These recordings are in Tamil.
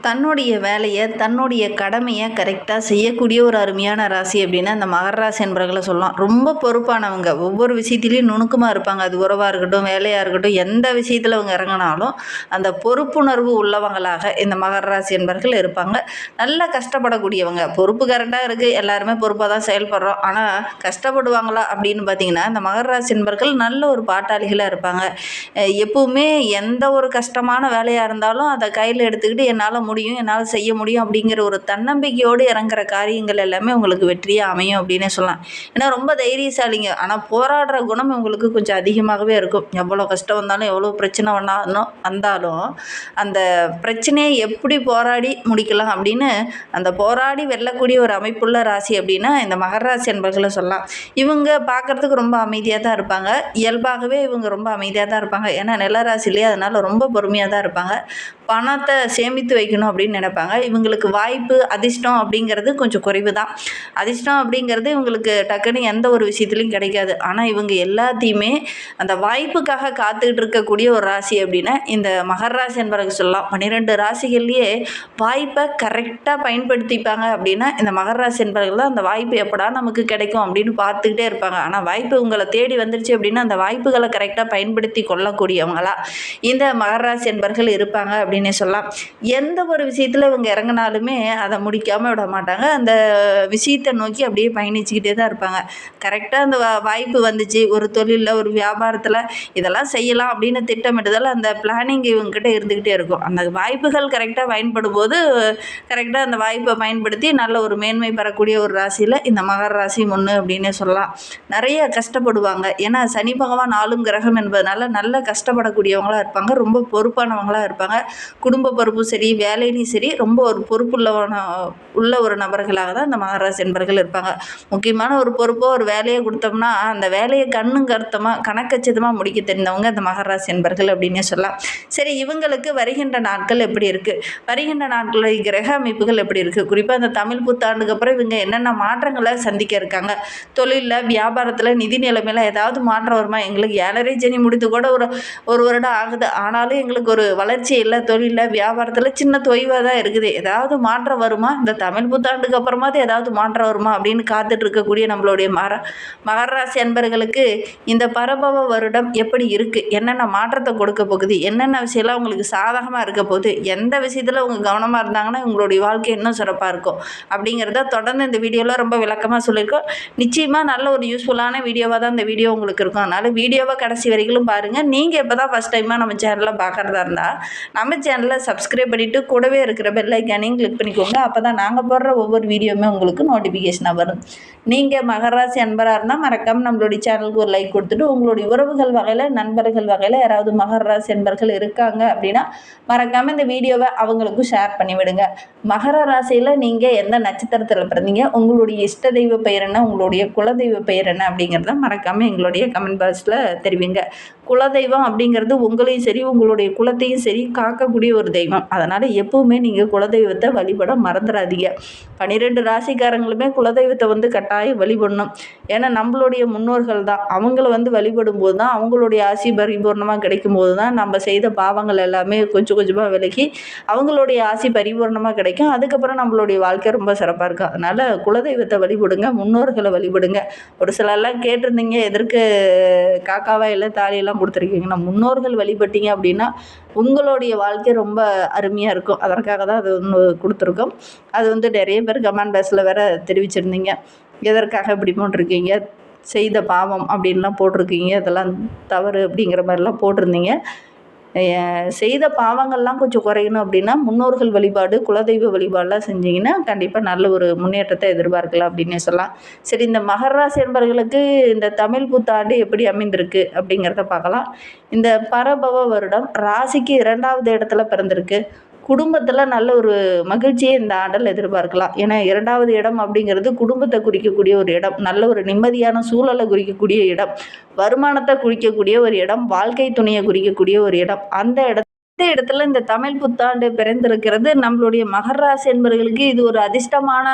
தன்னுடைய வேலையை தன்னுடைய கடமையை கரெக்டாக செய்யக்கூடிய ஒரு அருமையான ராசி அப்படின்னா அந்த மகர ராசி என்பவர்களை சொல்லலாம். ரொம்ப பொறுப்பானவங்க, ஒவ்வொரு விஷயத்துலையும் நுணுக்கமாக இருப்பாங்க. அது உறவாக இருக்கட்டும், வேலையாக இருக்கட்டும், எந்த விஷயத்தில் அவங்க இறங்கினாலும் அந்த பொறுப்புணர்வு உள்ளவங்களாக இந்த மகர ராசி என்பவர்கள் இருப்பாங்க. நல்லா கஷ்டப்படக்கூடியவங்க, பொறுப்பு கரெக்டாக இருக்குது, எல்லாருமே பொறுப்பாக தான் செயல்படுறோம். ஆனால் கஷ்டப்படுவாங்களா அப்படின்னு பார்த்தீங்கன்னா இந்த மகர ராசி என்பவர்கள் நல்ல ஒரு பாட்டாளிகளாக இருப்பாங்க. எப்பவுமே எந்த ஒரு கஷ்டமான வேலையாக இருந்தாலும் அதை கையில் எடுத்துக்கிட்டு என்னால் முடியும், என்னால் செய்ய முடியும் அப்படிங்கிற ஒரு தன்னம்பிக்கையோடு இறங்குற காரியங்கள் எல்லாமே உங்களுக்கு வெற்றியாக அமையும் அப்படின்னே சொல்லலாம். ஏன்னா ரொம்ப தைரியசாலிங்க. ஆனால் போராடுற குணம் உங்களுக்கு கொஞ்சம் அதிகமாகவே இருக்கும். எவ்வளோ கஷ்டம் வந்தாலும், எவ்வளோ பிரச்சனை வந்தாலும் அந்த பிரச்சனையை எப்படி போராடி முடிக்கலாம் அப்படின்னு அந்த போராடி வெல்லக்கூடிய ஒரு அமைப்புள்ள ராசி அப்படின்னா இந்த மகர ராசி என்பர்களை சொல்லலாம். இவங்க பார்க்குறதுக்கு ரொம்ப அமைதியாக தான் இருப்பாங்க. இயல்பாகவே இவங்க ரொம்ப அமைதியாக தான் இருப்பாங்க. ஏன்னா நிலராசிலேயே அதனால் ரொம்ப பொறுமையாக தான் இருப்பாங்க. பணத்தை சேமித்து வைக்கணும் அப்படின்னு நினைப்பாங்க. இவங்களுக்கு வாய்ப்பு, அதிர்ஷ்டம் அப்படிங்கிறது கொஞ்சம் குறைவு தான். அதிர்ஷ்டம் அப்படிங்கிறது இவங்களுக்கு டக்குன்னு எந்த ஒரு விஷயத்துலையும் கிடைக்காது. ஆனால் இவங்க எல்லாத்தையுமே அந்த வாய்ப்புக்காக காத்துக்கிட்டு இருக்கக்கூடிய ஒரு ராசி அப்படின்னா இந்த மகர ராசி என்பவர்கள் சொல்லலாம். 12 ராசிகள்லேயே வாய்ப்பை கரெக்டாக பயன்படுத்திப்பாங்க அப்படின்னா இந்த மகர ராசி என்பவர்கள் தான் அந்த வாய்ப்பு எப்படா நமக்கு கிடைக்கும் அப்படின்னு பார்த்துக்கிட்டே இருப்பாங்க. ஆனால் வாய்ப்பு உங்களை தேடி வந்துருச்சு அப்படின்னா அந்த வாய்ப்புகளை கரெக்டாக பயன்படுத்தி கொள்ளக்கூடியவங்களா இந்த மகர ராசி என்பவர்கள் இருப்பாங்க அப்படின்னே சொல்லலாம். எந்த ஒரு விஷயத்தில் இவங்க இறங்கினாலுமே அதை முடிக்காமல் விட மாட்டாங்க. அந்த விஷயத்தை நோக்கி அப்படியே பயணிச்சுக்கிட்டே தான் இருப்பாங்க. கரெக்டாக அந்த வாய்ப்பு வந்துச்சு, ஒரு தொழிலில், ஒரு வியாபாரத்தில் இதெல்லாம் செய்யலாம் அப்படின்னு திட்டமிட்டதால் அந்த பிளானிங் இவங்ககிட்ட இருந்துக்கிட்டே இருக்கும். அந்த வாய்ப்புகள் கரெக்டாக பயன்படும் போது கரெக்டாக அந்த வாய்ப்பை பயன்படுத்தி நல்ல ஒரு மேன்மை பெறக்கூடிய ஒரு ராசியில் இந்த மகர ராசி ஒன்று அப்படின்னே சொல்லலாம். நிறைய கஷ்டப்படுவாங்க. ஏன்னா சனி பகவான் ஆளும் கிரகம் என்பதனால நல்ல கஷ்டப்படக்கூடியவங்களாக இருப்பாங்க. ரொம்ப பொறுப்பானவங்களாக இருப்பாங்க. குடும்ப பொறுப்பும் சரி, வேலையிலையும் சரி ரொம்ப ஒரு உள்ள ஒரு நபர்களாக தான் இந்த மகர ராசி என்பவர்கள் இருப்பாங்க. முக்கியமான ஒரு பொறுப்போ ஒரு வேலையை கொடுத்தோம்னா அந்த வேலையை கருத்தமாக கணக்கச்சிதமாக முடிக்க தெரிந்தவங்க இந்த மகர ராசி என்பவர்கள் அப்படின்னே சொல்லலாம். சரி, இவங்களுக்கு வருகின்ற நாட்கள் எப்படி இருக்குது, வருகின்ற நாட்களில் கிரக அமைப்புகள் எப்படி இருக்குது, குறிப்பாக அந்த தமிழ் புத்தாண்டுக்கு அப்புறம் இவங்க என்னென்ன மாற்றங்களை சந்திக்க இருக்காங்க, தொழிலில், வியாபாரத்தில், நிதி நிலைமையில் ஏதாவது மாற்றம் வருமா? எங்களுக்கு 7.5 சனி முடித்து கூட ஒரு வருடம் ஆகுது, ஆனாலும் எங்களுக்கு ஒரு வளர்ச்சி இல்லை, தொழிலில், வியாபாரத்தில் சின்ன தொய்வாக தான் இருக்குது, ஏதாவது மாற்றம் வருமா, இந்த தமிழ் புத்தாண்டுக்கு அப்புறமாவது ஏதாவது மாற்றம் வருமா அப்படின்னு காத்துட்டு இருக்கக்கூடிய நம்மளுடைய மகர ராசி அன்பர்களுக்கு இந்த பரபவ வருடம் எப்படி இருக்குது, என்னென்ன மாற்றத்தை கொடுக்க போகுது, என்னென்ன விஷயம்லாம் உங்களுக்கு சாதகமாக இருக்க போகுது, எந்த விஷயத்தில் அவங்க கவனமாக இருந்தாங்கன்னா உங்களுடைய வாழ்க்கை இன்னும் சிறப்பாக இருக்கும் அப்படிங்கிறத தொடர்ந்து இந்த வீடியோவில் ரொம்ப விளக்கமாக சொல்லியிருக்கோம். நிச்சயமாக நல்ல ஒரு யூஸ்ஃபுல்லான வீடியோவாக தான் இந்த வீடியோ உங்களுக்கு இருக்கும். அதனால் வீடியோவை கடைசி வரைக்கும் பாருங்கள். நீங்கள் இப்போ தான் ஃபஸ்ட் டைமாக நம்ம சேனலில் பார்க்குறதா இருந்தால் நம்ம சேனலை சப்ஸ்கிரைப் பண்ணிவிட்டு கூடவே இருக்கிற பெல் ஐக்கானையும் கிளிக் பண்ணிக்கோங்க. அப்போ தான் நாங்கள் போடுற ஒவ்வொரு வீடியோவுமே உங்களுக்கு நோட்டிஃபிகேஷனாக வரும். நீங்கள் மகர ராசி அன்பராக இருந்தால் மறக்காமல் நம்மளுடைய சேனலுக்கு ஒரு லைக் கொடுத்துட்டு உங்களுடைய உறவுகள் வகையில், நண்பர்கள் வகையில் யாராவது மகர ராசி அன்பர்கள் இருக்காங்க அப்படின்னா மறக்காமல் இந்த வீடியோவை அவங்களுக்கும் ஷேர் பண்ணிவிடுங்க. மகர ராசியில் நீங்கள் எந்த நட்சத்திரத்தில் பிறந்தீங்க, உங்களுடைய இஷ்ட தெய்வ பெயர் என்ன, உங்களுடைய குலதெய்வ பெயர் என்ன அப்படிங்கிறத மறக்காமல் எங்களுடைய கமெண்ட் பாக்ஸில் தெரிவிங்க. குலதெய்வம் அப்படிங்கிறது உங்களையும் சரி உங்களுடைய குலத்தையும் சரி காக்கக்கூடிய ஒரு தெய்வம். அதனால் எப்பவுமே நீங்கள் குலதெய்வத்தை வழிபட மறந்துடாதீங்க. 12 ராசிக்காரங்களுமே குலதெய்வத்தை கட்டாயம் வழிபடணும். ஏன்னா நம்மளுடைய முன்னோர்கள் தான். அவங்கள வழிபடும் போது தான் அவங்களுடைய ஆசி பரிபூர்ணமாக கிடைக்கும் போது தான் நம்ம செய்த பாவங்கள் எல்லாமே கொஞ்சம் கொஞ்சமாக விலகி அவங்களுடைய ஆசி பரிபூர்ணமாக கிடைக்கும். அதுக்கப்புறம் நம்மளுடைய வாழ்க்கை ரொம்ப சிறப்பாக இருக்கும். அதனால் குலதெய்வத்தை வழிபடுங்க, முன்னோர்களை வழிபடுங்க. ஒரு சிலர்லாம் கேட்டிருந்தீங்க, எதற்கு காக்காவா இல்லை தாலியெல்லாம் கொடுத்துருக்கீங்கன்னா, முன்னோர்கள் வழிபட்டீங்க அப்படின்னா உங்களுடைய வாழ்க்கை ரொம்ப அருமையாக இருக்கும். அதற்காக தான் அது கொடுத்துருக்கோம். அது நிறைய பேர் கமெண்ட் பாக்ஸில் வேறு தெரிவிச்சிருந்தீங்க, எதற்காக இப்படி போட்டிருக்கீங்க, செய்த பாவம் அப்படின்லாம் போட்டிருக்கீங்க, இதெல்லாம் தவறு அப்படிங்கிற மாதிரிலாம் போட்டிருந்தீங்க. செய்த பாவங்கள்லாம் கொஞ்சம் குறையணும் அப்படின்னா முன்னோர்கள் வழிபாடு, குலதெய்வ வழிபாடெலாம் செஞ்சிங்கன்னா கண்டிப்பாக நல்ல ஒரு முன்னேற்றத்தை எதிர்பார்க்கலாம் அப்படின்னே சொல்லலாம். சரி, இந்த மகர ராசி என்பவர்களுக்கு இந்த தமிழ் புத்தாண்டு எப்படி அமைந்திருக்கு அப்படிங்கிறத பார்க்கலாம். இந்த பரபவ வருடம் ராசிக்கு 2வது இடத்துல பிறந்திருக்கு. குடும்பத்தில் நல்ல ஒரு மகிழ்ச்சியை இந்த ஆண்டில் எதிர்பார்க்கலாம். ஏன்னா 2வது இடம் அப்படிங்கிறது குடும்பத்தை குறிக்கக்கூடிய ஒரு இடம், நல்ல ஒரு நிம்மதியான சூழலை குறிக்கக்கூடிய இடம், வருமானத்தை குறிக்கக்கூடிய ஒரு இடம், வாழ்க்கை துணையை குறிக்கக்கூடிய ஒரு இடம். அந்த இடத்துல இந்த தமிழ் புத்தாண்டு பிறந்திருக்கிறது நம்மளுடைய மகர ராசி என்பவர்களுக்கு இது ஒரு அதிர்ஷ்டமான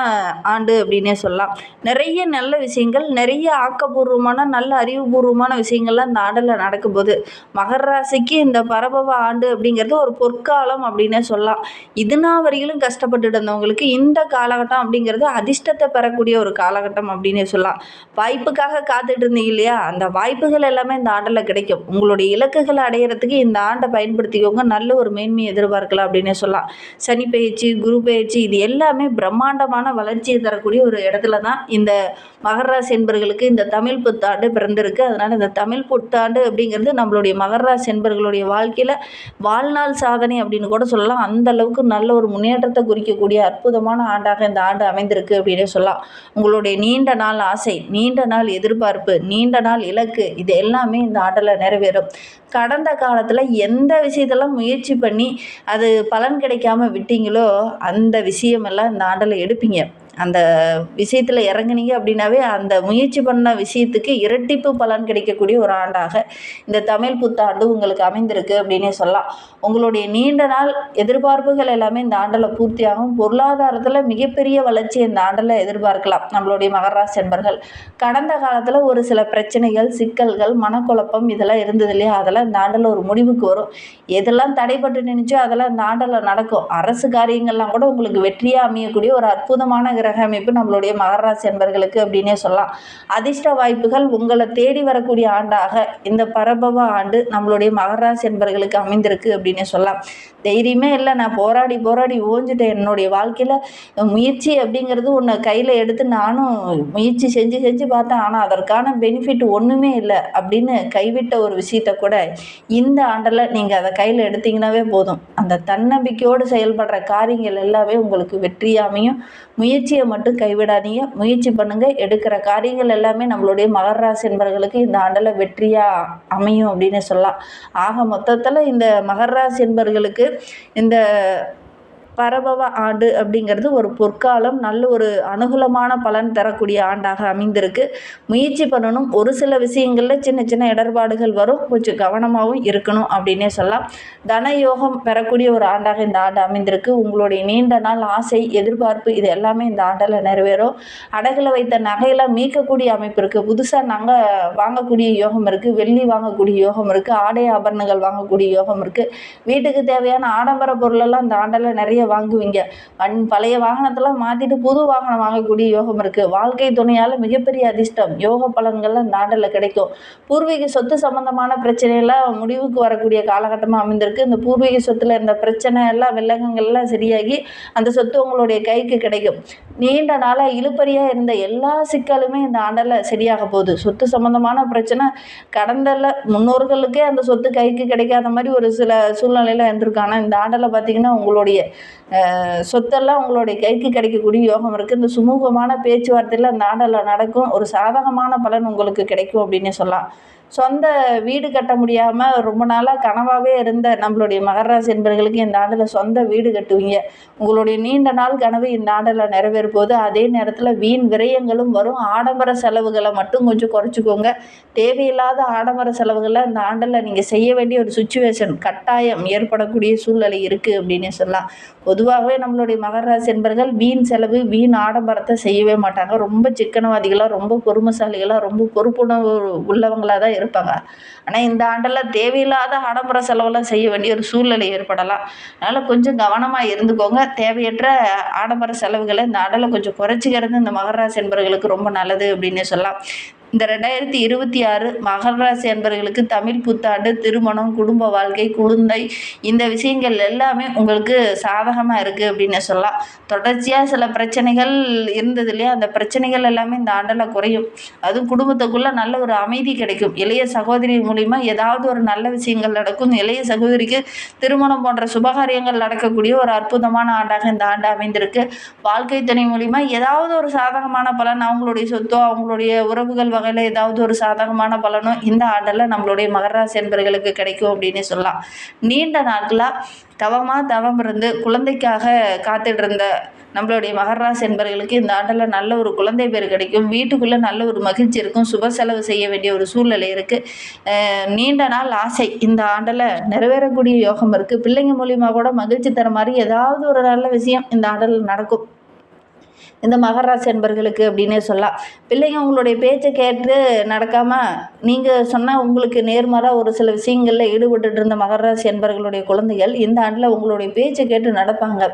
ஆண்டு அப்படின்னே சொல்லலாம். நிறைய நல்ல விஷயங்கள், நிறைய ஆக்கப்பூர்வமான நல்ல அறிவுபூர்வமான விஷயங்கள்லாம் இந்த ஆண்டில் நடக்கும்போது மகர ராசிக்கு இந்த பரபவ ஆண்டு அப்படிங்கிறது ஒரு பொற்காலம் அப்படின்னே சொல்லலாம். இதுநாள் வரையிலும் கஷ்டப்பட்டு இருந்தவங்களுக்கு இந்த காலகட்டம் அப்படிங்கிறது அதிர்ஷ்டத்தை பெறக்கூடிய ஒரு காலகட்டம் அப்படின்னே சொல்லலாம். வாய்ப்புக்காக காத்துட்டு இருந்தீங்க இல்லையா, அந்த வாய்ப்புகள் எல்லாமே இந்த ஆண்டில் கிடைக்கும். உங்களுடைய இலக்குகளை அடையிறதுக்கு இந்த ஆண்டை பயன்படுத்திக்கோங்க. நல்ல ஒரு மேன்மையை எதிர்பார்க்கலாம் அப்படின்னே சொல்லலாம். சனி பயிற்சி, குரு பயிற்சி இது எல்லாமே பிரம்மாண்டமான வளர்ச்சியை தரக்கூடிய ஒரு இடத்துல தான் இந்த மகர ராசி என்பர்களுக்கு இந்த தமிழ் புத்தாண்டு பிறந்திருக்கு. அதனால் இந்த தமிழ் புத்தாண்டு அப்படிங்கிறது நம்மளுடைய மகர ராசி என்பர்களுடைய வாழ்க்கையில் வாழ்நாள் சாதனை அப்படின்னு கூட சொல்லலாம். அந்த அளவுக்கு நல்ல ஒரு முன்னேற்றத்தை குறிக்கக்கூடிய அற்புதமான ஆண்டாக இந்த ஆண்டு அமைந்திருக்கு அப்படின்னே சொல்லலாம். உங்களுடைய நீண்ட நாள் ஆசை, நீண்ட நாள் எதிர்பார்ப்பு, நீண்ட நாள் இலக்கு இது எல்லாமே இந்த ஆண்டில் நிறைவேறும். கடந்த காலத்தில் எந்த விஷயத்தெல்லாம் முயற்சி பண்ணி அது பலன் கிடைக்காம விட்டீங்களோ அந்த விஷயமெல்லாம் இந்த ஆண்டில் எடுப்பீங்க. அந்த விஷயத்தில் இறங்குனீங்க அப்படின்னாவே அந்த முயற்சி பண்ண விஷயத்துக்கு இரட்டிப்பு பலன் கிடைக்கக்கூடிய ஒரு ஆண்டாக இந்த தமிழ் புத்தாண்டு உங்களுக்கு அமைந்திருக்கு அப்படின்னே சொல்லலாம். உங்களுடைய நீண்ட நாள் எதிர்பார்ப்புகள் எல்லாமே இந்த ஆண்டில் பூர்த்தியாகும். பொருளாதாரத்தில் மிகப்பெரிய வளர்ச்சி இந்த ஆண்டில் எதிர்பார்க்கலாம் நம்மளுடைய மகர ராசி என்பர்கள். கடந்த காலத்தில் ஒரு சில பிரச்சனைகள், சிக்கல்கள், மனக்குழப்பம் இதெல்லாம் இருந்தது இல்லையா, அதெல்லாம் இந்த ஆண்டில் ஒரு முடிவுக்கு வரும். எதெல்லாம் தடைப்பட்டு நினைச்சோ அதெல்லாம் இந்த ஆண்டில் நடக்கும். அரசு காரியங்கள்லாம் கூட உங்களுக்கு வெற்றியாக அமையக்கூடிய ஒரு அற்புதமான கிரக அமைப்பு நம்மளுடைய மகர ராசி என்பர்களுக்கு அப்படின்னே சொல்லலாம். அதிர்ஷ்ட வாய்ப்புகள் உங்களை தேடி வரக்கூடிய ஆண்டாக இந்த பரபவ ஆண்டு நம்மளுடைய மகர ராசி என்பர்களுக்கு அமைந்திருக்கு அப்படின்னே சொல்லலாம். தைரியமே இல்லை, நான் போராடி போராடி ஓஞ்சிட்டேன், என்னுடைய வாழ்க்கையில் முயற்சி அப்படிங்கிறது ஒன்று கையில் எடுத்து நானும் முயற்சி செஞ்சு செஞ்சு பார்த்தேன், ஆனால் அதற்கான பெனிஃபிட் ஒன்றுமே இல்லை அப்படின்னு கைவிட்ட ஒரு விஷயத்த கூட இந்த ஆண்டில் நீங்கள் அதை கையில் எடுத்தீங்கன்னாவே போதும். அந்த தன்னம்பிக்கையோடு செயல்படுற காரியங்கள் எல்லாமே உங்களுக்கு வெற்றியாக அமையும். முயற்சியை மட்டும் கைவிடாதீங்க, முயற்சி பண்ணுங்கள். எடுக்கிற காரியங்கள் எல்லாமே நம்மளுடைய மகர ராசி என்பவர்களுக்கு இந்த ஆண்டில் வெற்றியாக அமையும் அப்படின்னு சொல்லலாம். ஆக மொத்தத்தில் இந்த மகர ராசி என்பவர்களுக்கு இந்த பரபவ ஆண்டு அப்படிங்கிறது ஒரு பொற்காலம், நல்ல ஒரு அனுகூலமான பலன் தரக்கூடிய ஆண்டாக அமைந்திருக்கு. முயற்சி பண்ணணும். ஒரு சில விஷயங்களில் சின்ன சின்ன இடர்பாடுகள் வரும், கொஞ்சம் கவனமாகவும் இருக்கணும் அப்படின்னே சொல்லலாம். தன யோகம் பெறக்கூடிய ஒரு ஆண்டாக இந்த ஆண்டு அமைந்திருக்கு. உங்களுடைய நீண்ட நாள் ஆசை, எதிர்பார்ப்பு இது எல்லாமே இந்த ஆண்டில் நிறைவேறும். அடகுல வைத்த நகையெல்லாம் மீட்கக்கூடிய அமைப்பு இருக்குது. புதுசாக நகை வாங்கக்கூடிய யோகம் இருக்குது. வெள்ளி வாங்கக்கூடிய யோகம் இருக்குது. ஆடை ஆபரணங்கள் வாங்கக்கூடிய யோகம் இருக்குது. வீட்டுக்கு தேவையான ஆடம்பர பொருளெல்லாம் இந்த ஆண்டில் நிறைய வாங்குவீங்க. பழைய வாகனத்தெல்லாம் மாற்றிட்டு புது வாகனம் வாங்கக்கூடிய யோகம் இருக்குது. வாழ்க்கை துணையால் மிகப்பெரிய அதிர்ஷ்டம், யோக பலன்கள்லாம் இந்த ஆண்டில் கிடைக்கும். பூர்வீக சொத்து சம்பந்தமான பிரச்சனையெல்லாம் முடிவுக்கு வரக்கூடிய காலகட்டமாக அமைந்திருக்கு. இந்த பூர்வீக சொத்தில் இருந்த பிரச்சனை எல்லாம் வில்லங்கங்கள்லாம் சரியாகி அந்த சொத்து உங்களுடைய கைக்கு கிடைக்கும். நீண்ட நாளாக இழுபறியாக இருந்த எல்லா சிக்கலுமே இந்த ஆண்டில் சரியாக போகுது. சொத்து சம்பந்தமான பிரச்சனை கடந்தல முன்னோர்களுக்கே அந்த சொத்து கைக்கு கிடைக்காத மாதிரி ஒரு சில சூழ்நிலையில் இருந்திருக்காங்க. இந்த ஆண்டில் பார்த்திங்கன்னா உங்களுடைய சொத்தெல்லாம் உங்களுடைய கைக்கு கிடைக்கக்கூடிய யோகம் இருக்குது. இந்த சுமூகமான பேச்சுவார்த்தையில் இந்த ஆண்டில் நடக்கும். ஒரு சாதகமான பலன் உங்களுக்கு கிடைக்கும் அப்படின்னு சொல்லலாம். சொந்த வீடு கட்ட முடியாமல் ரொம்ப நாளாக கனவாகவே இருந்த நம்மளுடைய மகர ராசி என்பவர்களுக்கு இந்த ஆண்டில் சொந்த வீடு கட்டுவீங்க. உங்களுடைய நீண்ட நாள் கனவு இந்த ஆண்டில் நிறைவேறும் போது அதே நேரத்தில் வீண் விரயங்களும் வரும். ஆடம்பர செலவுகளை மட்டும் கொஞ்சம் குறைச்சிக்கோங்க. தேவையில்லாத ஆடம்பர செலவுகளை இந்த ஆண்டில் நீங்கள் செய்ய வேண்டிய ஒரு சுச்சுவேஷன் கட்டாயம் ஏற்படக்கூடிய சூழ்நிலை இருக்குது அப்படின்னு சொல்லலாம். பொதுவாகவே நம்மளுடைய மகர ராசி என்பவர்கள் வீண் செலவு, வீண் ஆடம்பரத்தை செய்யவே மாட்டாங்க. ரொம்ப சிக்கனவாதிகளாக, ரொம்ப பொறுமைசாலிகளாக, ரொம்ப பொறுப்புணர்வு உள்ளவங்களாக தான் இருப்பாங்க. ஆனால் இந்த ஆண்டில் தேவையில்லாத ஆடம்பர செலவெல்லாம் செய்ய வேண்டிய ஒரு சூழ்நிலை ஏற்படலாம். அதனால் கொஞ்சம் கவனமாக இருந்துக்கோங்க. தேவையற்ற ஆடம்பர செலவுகளை இந்த ஆண்டில் கொஞ்சம் குறைச்சிக்கிறது இந்த மகர ராசி என்பவர்களுக்கு ரொம்ப நல்லது அப்படின்னே சொல்லலாம். இந்த 2026 மகர ராசி என்பவர்களுக்கு தமிழ் புத்தாண்டு, திருமணம், குடும்ப வாழ்க்கை, குழந்தை இந்த விஷயங்கள் எல்லாமே உங்களுக்கு சாதகமாக இருக்குது அப்படின்னு சொல்லலாம். தொடர்ச்சியாக சில பிரச்சனைகள் இருந்தது இல்லையா, அந்த பிரச்சனைகள் எல்லாமே இந்த ஆண்டில் குறையும். அதுவும் குடும்பத்துக்குள்ளே நல்ல ஒரு அமைதி கிடைக்கும். இளைய சகோதரி மூலிமா ஏதாவது ஒரு நல்ல விஷயங்கள் நடக்கும். இளைய சகோதரிக்கு திருமணம் போன்ற சுபகாரியங்கள் நடக்கக்கூடிய ஒரு அற்புதமான ஆண்டாக இந்த ஆண்டு அமைந்திருக்கு. வாழ்க்கை துணை மூலிமா ஏதாவது ஒரு சாதகமான பலன், அவங்களுடைய சொத்தோ அவங்களுடைய உறவுகள் வகையில் ஏதாவது ஒரு சாதகமான பலனும் இந்த ஆண்டில் நம்மளுடைய மகர ராசி என்பர்களுக்கு கிடைக்கும் அப்படின்னு சொல்லலாம். நீண்ட நாட்களாக தவம் இருந்து குழந்தைக்காக காத்துட்டு இருந்த நம்மளுடைய மகர ராசி என்பர்களுக்கு இந்த ஆண்டில் நல்ல ஒரு குழந்தை பேர் கிடைக்கும். வீட்டுக்குள்ளே நல்ல ஒரு மகிழ்ச்சி இருக்கும். சுப செலவு செய்ய வேண்டிய ஒரு சூழ்நிலை இருக்குது. நீண்ட நாள் ஆசை இந்த ஆண்டில் நிறைவேறக்கூடிய யோகம் இருக்குது. பிள்ளைங்க மூலியமாக கூட மகிழ்ச்சி தர மாதிரி ஏதாவது ஒரு நல்ல விஷயம் இந்த ஆண்டில் நடக்கும் இந்த மகர ராசி என்பர்களுக்கு அப்படின்னே சொல்லலாம். பிள்ளைங்க உங்களுடைய பேச்சை கேட்டு நடக்காமல் நீங்கள் சொன்னால் உங்களுக்கு நேர்மாறாக ஒரு சில விஷயங்களில் ஈடுபட்டு இருந்த மகர ராசி என்பர்களுடைய குழந்தைகள் இந்த ஆண்டில் உங்களுடைய பேச்சை கேட்டு நடப்பாங்க,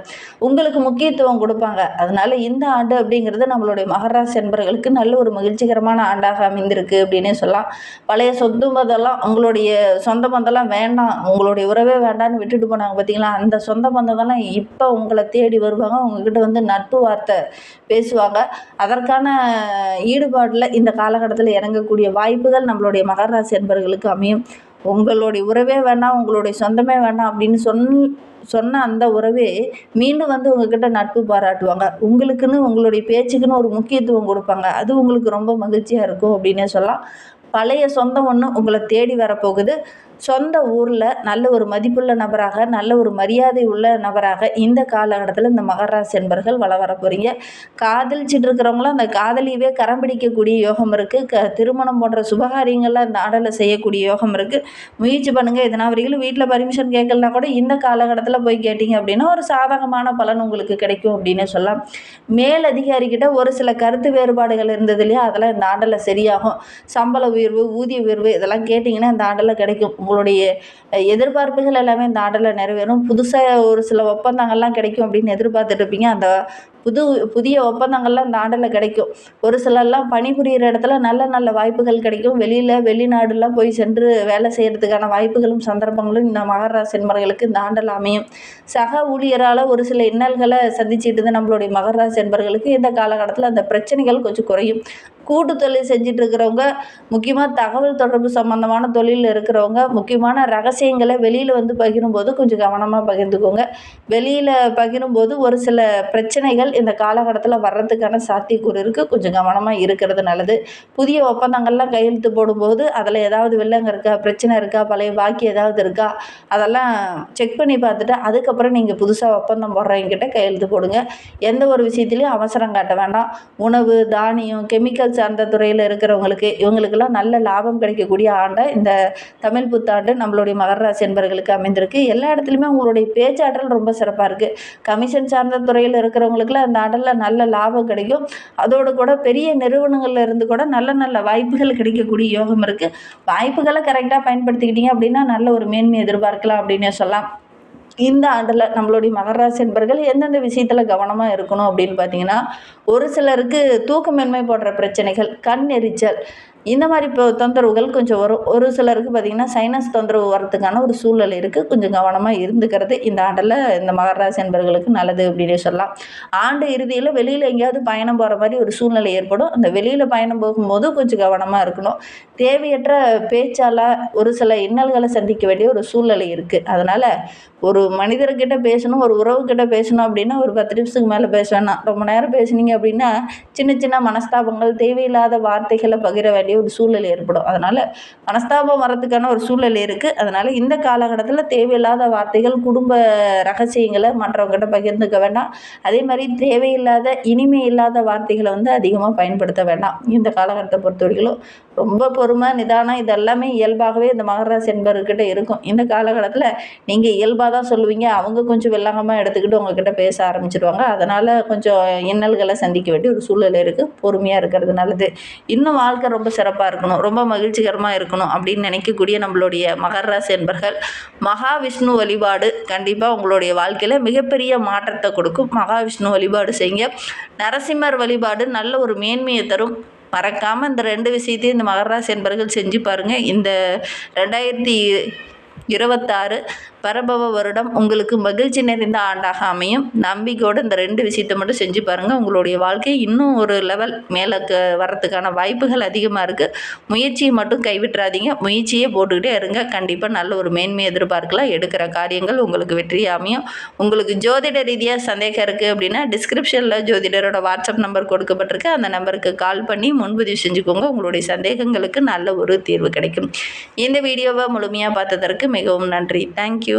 உங்களுக்கு முக்கியத்துவம் கொடுப்பாங்க. அதனால் இந்த ஆண்டு அப்படிங்கிறது நம்மளுடைய மகர ராசி என்பர்களுக்கு நல்ல ஒரு மகிழ்ச்சிகரமான ஆண்டாக அமைந்திருக்கு அப்படின்னே சொல்லலாம். பழைய சொத்து பந்தெல்லாம் உங்களுடைய சொந்த பந்தெல்லாம் வேண்டாம், உங்களுடைய உறவே வேண்டான்னு விட்டுட்டு போனாங்க பார்த்தீங்களா, அந்த சொந்த பந்ததெல்லாம் இப்போ உங்களை தேடி வருவாங்க. உங்ககிட்ட வந்து நட்பு வார்த்தை பேசுவாங்க. அதற்கான ஈடுபாட்டில் இந்த காலகட்டத்தில் இறங்கக்கூடிய வாய்ப்புகள் நம்மளுடைய மகர ராசி என்பர்களுக்கு அமையும். உங்களுடைய உறவே வேண்டாம், உங்களுடைய சொந்தமே வேண்டாம் அப்படின்னு சொன்ன அந்த உறவே மீண்டும் வந்து உங்ககிட்ட நட்பு பாராட்டுவாங்க. உங்களுக்குன்னு உங்களுடைய பேச்சுக்குன்னு ஒரு முக்கியத்துவம் கொடுப்பாங்க. அது உங்களுக்கு ரொம்ப மகிழ்ச்சியாக இருக்கும் அப்படின்னே சொல்லலாம். பழைய சொந்தம் ஒன்று உங்களை தேடி வரப்போகுது. சொந்த ஊரில் நல்ல ஒரு மதிப்புள்ள நபராக, நல்ல ஒரு மரியாதை உள்ள நபராக இந்த காலகட்டத்தில் இந்த மகர ராசி என்பர்கள் வர போகிறீங்க. காதலிச்சிட்டு இருக்கிறவங்களும் அந்த காதலியவே கரம் பிடிக்கக்கூடிய யோகம் இருக்குது. திருமணம் போன்ற சுபகாரியங்கள்லாம் இந்த ஆடலில் செய்யக்கூடிய யோகம் இருக்குது. முயற்சி பண்ணுங்கள். எதனா வரைக்கும் வீட்டில் பர்மிஷன் கேட்கலனா கூட இந்த காலகட்டத்தில் போய் கேட்டிங்க அப்படின்னா ஒரு சாதகமான பலன் உங்களுக்கு கிடைக்கும் அப்படின்னு சொல்லலாம். மேலதிகாரிகிட்ட ஒரு சில கருத்து வேறுபாடுகள் இருந்தது இல்லையா, அதெல்லாம் இந்த ஆண்டில் சரியாகும். சம்பள உயர்வு, ஊதிய உயர்வு இதெல்லாம் கேட்டிங்கன்னா இந்த ஆண்டில் கிடைக்கும். உங்களுடைய எதிர்பார்ப்புகள் எல்லாமே இந்த ஆண்டில் நிறைவேறும். புதுசாக ஒரு சில ஒப்பந்தங்கள்லாம் கிடைக்கும் அப்படின்னு எதிர்பார்த்துட்டு இருப்பீங்க. அந்த புதிய ஒப்பந்தங்கள்லாம் இந்த ஆண்டில் கிடைக்கும். ஒரு சிலர்லாம் பணிபுரிகிற இடத்துல நல்ல நல்ல வாய்ப்புகள் கிடைக்கும். வெளிநாடுலாம் போய் சென்று வேலை செய்கிறதுக்கான வாய்ப்புகளும் சந்தர்ப்பங்களும் இந்த மகர ராசி என்பர்களுக்கு இந்த ஆண்டில் அமையும். சக ஊழியரால் ஒரு சில இன்னல்களை சந்திச்சுட்டு இருந்த நம்மளுடைய மகர ராசி என்பர்களுக்கு இந்த காலகட்டத்தில் அந்த பிரச்சனைகள் கொஞ்சம் குறையும். கூட்டு தொழில் செஞ்சுட்டு இருக்கிறவங்க, முக்கியமாக தகவல் தொடர்பு சம்மந்தமான தொழிலில் இருக்கிறவங்க, முக்கியமான ரகசியங்களை வெளியில் வந்து பகிரும்போது கொஞ்சம் கவனமாக பகிர்ந்துக்கோங்க. வெளியில் பகிரும்போது ஒரு சில பிரச்சனைகள் இந்த காலகட்டத்தில் வர்றதுக்கான சாத்தியக்கூறு இருக்குது. கொஞ்சம் கவனமாக இருக்கிறது நல்லது. புதிய ஒப்பந்தங்கள்லாம் கையெழுத்து போடும்போது அதில் ஏதாவது வில்லங்க இருக்கா, பிரச்சனை இருக்கா, பழைய பாக்கி ஏதாவது இருக்கா, அதெல்லாம் செக் பண்ணி பார்த்துட்டு அதுக்கப்புறம் நீங்கள் புதுசாக ஒப்பந்தம் போடுறவங்கிட்ட கையெழுத்து போடுங்க. எந்த ஒரு விஷயத்துலையும் அவசரம் காட்ட வேண்டாம். உணவு, தானியம், கெமிக்கல் சார்ந்த துறையில் இருக்கிறவங்களுக்கு இவங்களுக்கெல்லாம் நல்ல லாபம் கிடைக்கக்கூடிய ஆண்டை இந்த தமிழ் புத்தாண்டு நம்மளுடைய மகர ராசி என்பர்களுக்கு அமைந்திருக்கு. எல்லா இடத்துலையுமே உங்களுடைய பேச்சாற்றல் ரொம்ப சிறப்பாக இருக்குது. கமிஷன் சார்ந்த துறையில் இருக்கிறவங்களுக்குலாம் இந்த ஆண்டில் நல்ல லாபம் கிடைக்கும். அதோடு கூட பெரிய நிறுவனங்கள்ல இருந்து கூட நல்ல நல்ல வாய்ப்புகள் கிடைக்கக்கூடிய யோகம் இருக்குது. வாய்ப்புகளை கரெக்டாக பயன்படுத்திக்கிட்டீங்க அப்படின்னா நல்ல ஒரு மேன்மை எதிர்பார்க்கலாம் அப்படின்னே சொல்லலாம். இந்த ஆண்டில் நம்மளுடைய மகர ராசி என்பர்கள் எந்தெந்த விஷயத்தில் கவனமாக இருக்கணும் அப்படின்னு பார்த்தீங்கன்னா, ஒரு சிலருக்கு தூக்கமின்மை போன்ற பிரச்சனைகள், கண் எரிச்சல் இந்த மாதிரி தொந்தரவுகள் கொஞ்சம் வரும். ஒரு சிலருக்கு பார்த்திங்கன்னா சைனஸ் தொந்தரவு வரத்துக்கான ஒரு சூழ்நிலை இருக்குது. கொஞ்சம் கவனமாக இருந்துக்கிறது இந்த ஆண்டில் இந்த மகர ராசி என்பர்களுக்கு நல்லது அப்படின்னே சொல்லலாம். ஆண்டு இறுதியில் வெளியில் எங்கேயாவது பயணம் போகிற மாதிரி ஒரு சூழ்நிலை ஏற்படும். அந்த வெளியில் பயணம் போகும்போது கொஞ்சம் கவனமாக இருக்கணும். தேவையற்ற பேச்சால் ஒரு சில இன்னல்களை சந்திக்க வேண்டிய ஒரு சூழ்நிலை இருக்குது. அதனால் ஒரு மனிதர்கிட்ட பேசணும், ஒரு உறவுக்கிட்ட பேசணும் அப்படின்னா ஒரு 10 நிமிஷத்துக்கு மேலே பேச வேணாம். ரொம்ப நேரம் பேசுனீங்க அப்படின்னா சின்ன சின்ன மனஸ்தாபங்கள், தேவையில்லாத வார்த்தைகளை பகிர வேண்டிய ஒரு சூழ்நிலை ஏற்படும். அதனால் மனஸ்தாபம் வரதுக்கான ஒரு சூழ்நிலை இருக்குது. அதனால் இந்த காலகட்டத்தில் தேவையில்லாத வார்த்தைகள், குடும்ப ரகசியங்களை மற்றவங்ககிட்ட பகிர்ந்துக்க வேண்டாம். அதே மாதிரி தேவையில்லாத இனிமை இல்லாத வார்த்தைகளை வந்து அதிகமாக பயன்படுத்த வேண்டாம். இந்த காலகட்டத்தை பொறுத்த வரைக்கும் ரொம்ப பொறுமை, நிதானம் இதெல்லாமே இயல்பாகவே இந்த மகர ராசி என்பவர்கிட்ட இருக்கும். இந்த காலகட்டத்தில் நீங்கள் இயல்பாக தான் சொல்லுவீங்க, அவங்க கொஞ்சம் வெள்ளங்கமாக எடுத்துக்கிட்டு உங்ககிட்ட பேச ஆரம்பிச்சிடுவாங்க. அதனால் கொஞ்சம் இன்னல்களை சந்திக்க வேண்டிய ஒரு சூழ்நிலை இருக்குது. பொறுமையாக இருக்கிறது நல்லது. இன்னும் வாழ்க்கை ரொம்ப சிறப்பாக இருக்கணும், ரொம்ப மகிழ்ச்சிகரமாக இருக்கணும் அப்படின்னு நினைக்கக்கூடிய நம்மளுடைய மகர ராசி என்பர்கள் மகாவிஷ்ணு வழிபாடு கண்டிப்பாக உங்களுடைய வாழ்க்கையில் மிகப்பெரிய மாற்றத்தை கொடுக்கும். மகாவிஷ்ணு வழிபாடு செய்யுங்க. நரசிம்மர் வழிபாடு நல்ல ஒரு மேன்மையை தரும். மறக்காமல் இந்த 2 விஷயத்தையும் இந்த மகர ராசி என்பர்கள் செஞ்சு பாருங்கள். இந்த 2026 பரபவ வருடம் உங்களுக்கு மகிழ்ச்சி நிறைந்த ஆண்டாக அமையும். நம்பிக்கையோடு இந்த 2 விஷயத்தை மட்டும் செஞ்சு பாருங்கள். உங்களுடைய வாழ்க்கை இன்னும் ஒரு லெவல் மேலே வரத்துக்கான வாய்ப்புகள் அதிகமாக இருக்குது. முயற்சியை மட்டும் கைவிட்டுறாதீங்க. முயற்சியே போட்டுக்கிட்டே இருங்க. கண்டிப்பாக நல்ல ஒரு மேன்மை எதிர்பார்க்கலாம். எடுக்கிற காரியங்கள் உங்களுக்கு வெற்றி அமையும். உங்களுக்கு ஜோதிட ரீதியாக சந்தேகம் இருக்குது அப்படின்னா டிஸ்கிரிப்ஷனில் ஜோதிடரோட வாட்ஸ்அப் நம்பர் கொடுக்கப்பட்டிருக்கு. அந்த நம்பருக்கு கால் பண்ணி முன்பதிவு செஞ்சுக்கோங்க. உங்களுடைய சந்தேகங்களுக்கு நல்ல ஒரு தீர்வு கிடைக்கும். இந்த வீடியோவை முழுமையாக பார்த்ததற்கு மிகவும் நன்றி. தேங்க்யூ.